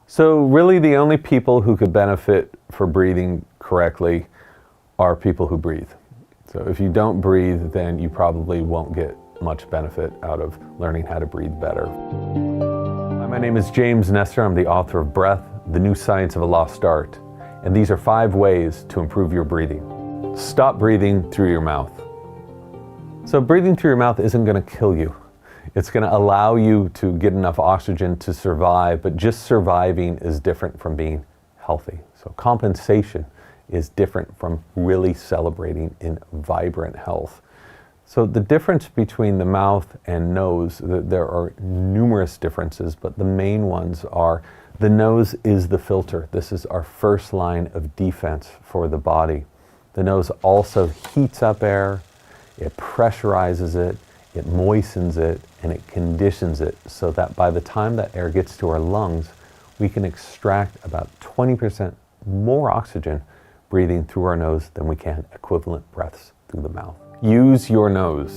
So really the only people who could benefit for breathing correctly are people who breathe. So if you don't breathe, then you probably won't get much benefit out of learning how to breathe better. Hi, my name is James Nestor. I'm the author of Breath, The New Science of a Lost Art. And these are 5 ways to improve your breathing. Stop breathing through your mouth. So breathing through your mouth isn't going to kill you. It's going to allow you to get enough oxygen to survive, but just surviving is different from being healthy. So compensation is different from really celebrating in vibrant health. So the difference between the mouth and nose, there are numerous differences, but the main ones are the nose is the filter. This is our first line of defense for the body. The nose also heats up air, it pressurizes it, it moistens it, and it conditions it so that by the time that air gets to our lungs, we can extract about 20% more oxygen breathing through our nose than we can equivalent breaths through the mouth. Use your nose.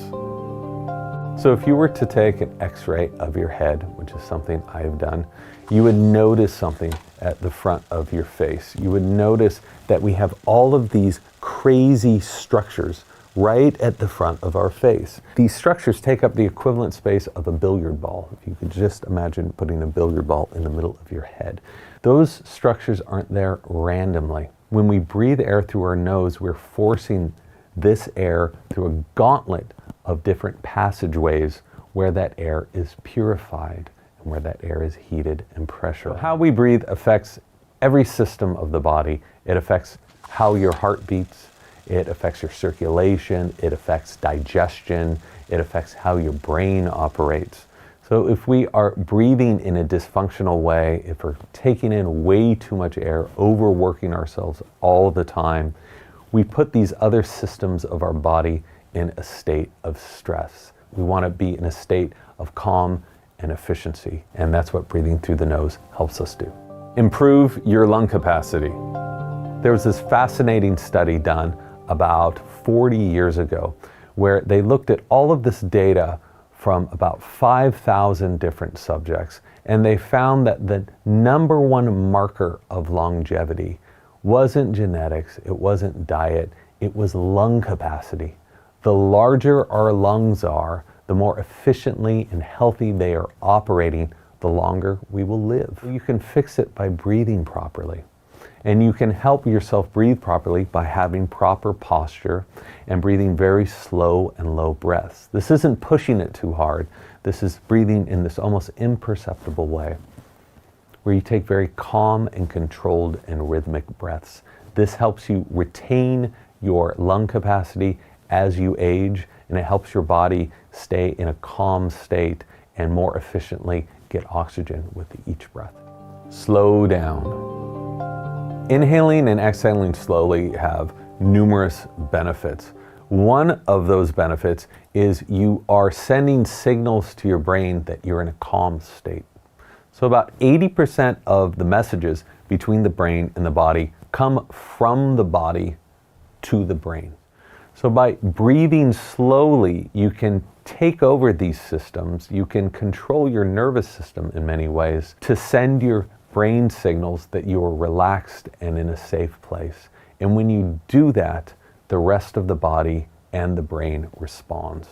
So if you were to take an x-ray of your head, which is something I've done, you would notice something at the front of your face. You would notice that we have all of these crazy structures right at the front of our face. These structures take up the equivalent space of a billiard ball. If you could just imagine putting a billiard ball in the middle of your head. Those structures aren't there randomly. When we breathe air through our nose, we're forcing this air through a gauntlet of different passageways where that air is purified and where that air is heated and pressured. How we breathe affects every system of the body. It affects how your heart beats. It affects your circulation, it affects digestion, it affects how your brain operates. So if we are breathing in a dysfunctional way, if we're taking in way too much air, overworking ourselves all the time, we put these other systems of our body in a state of stress. We want to be in a state of calm and efficiency, and that's what breathing through the nose helps us do. Improve your lung capacity. There was this fascinating study done about 40 years ago, where they looked at all of this data from about 5,000 different subjects, and they found that the number one marker of longevity wasn't genetics, it wasn't diet, it was lung capacity. The larger our lungs are, the more efficiently and healthy they are operating, the longer we will live. You can fix it by breathing properly. And you can help yourself breathe properly by having proper posture and breathing very slow and low breaths. This isn't pushing it too hard. This is breathing in this almost imperceptible way, where you take very calm and controlled and rhythmic breaths. This helps you retain your lung capacity as you age, and it helps your body stay in a calm state and more efficiently get oxygen with each breath. Slow down. Inhaling and exhaling slowly have numerous benefits. One of those benefits is you are sending signals to your brain that you're in a calm state. So about 80% of the messages between the brain and the body come from the body to the brain. So by breathing slowly, you can take over these systems. You can control your nervous system in many ways to send your brain signals that you are relaxed and in a safe place. And when you do that, the rest of the body and the brain responds.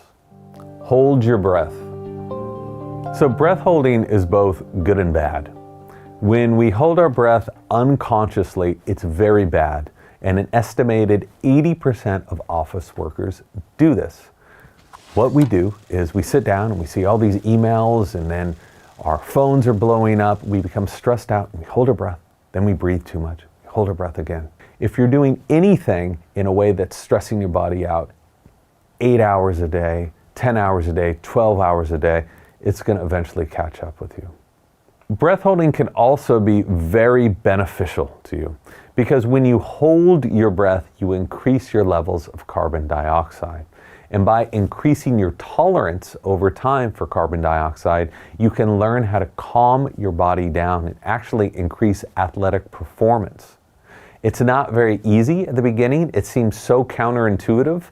Hold your breath. So breath holding is both good and bad. When we hold our breath unconsciously, it's very bad. And an estimated 80% of office workers do this. What we do is we sit down and we see all these emails, and then our phones are blowing up, we become stressed out, and we hold our breath, then we breathe too much, we hold our breath again. If you're doing anything in a way that's stressing your body out 8 hours a day, 10 hours a day, 12 hours a day, it's going to eventually catch up with you. Breath holding can also be very beneficial to you, because when you hold your breath, you increase your levels of carbon dioxide. And by increasing your tolerance over time for carbon dioxide, you can learn how to calm your body down and actually increase athletic performance. It's not very easy at the beginning. It seems so counterintuitive.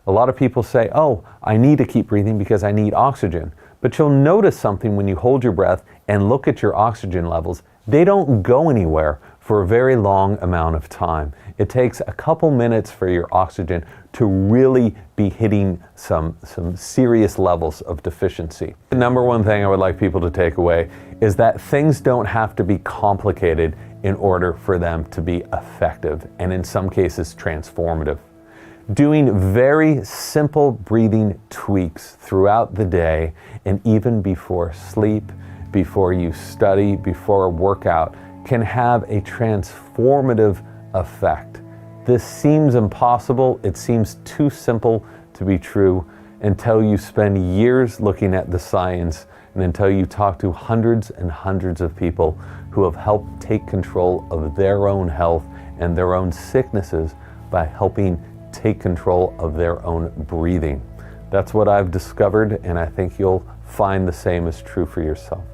A lot of people say, oh, I need to keep breathing because I need oxygen. But you'll notice something when you hold your breath and look at your oxygen levels. they don't go anywhere for a very long amount of time. It takes a couple minutes for your oxygen to really be hitting some serious levels of deficiency. The number one thing I would like people to take away is that things don't have to be complicated in order for them to be effective, and in some cases transformative. Doing very simple breathing tweaks throughout the day and even before sleep, before you study, before a workout, can have a transformative effect. This seems impossible, it seems too simple to be true until you spend years looking at the science and until you talk to hundreds and hundreds of people who have helped take control of their own health and their own sicknesses by helping take control of their own breathing. That's what I've discovered, and I think you'll find the same is true for yourself.